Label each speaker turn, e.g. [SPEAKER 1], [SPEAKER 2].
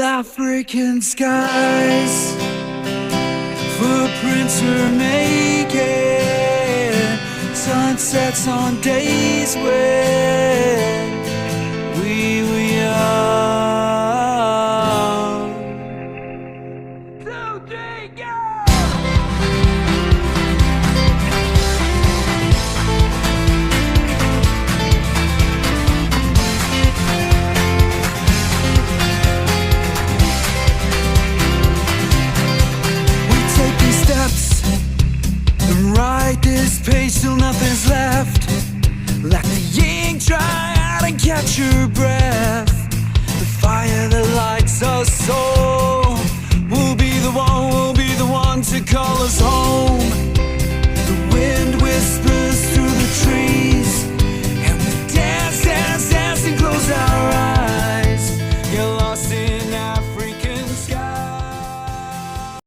[SPEAKER 1] African skies, footprints are making sunsets on days when we were young. 2, 3, go! Ride this pace till nothing's left. Let the ink dry out and catch your breath. The fire, the light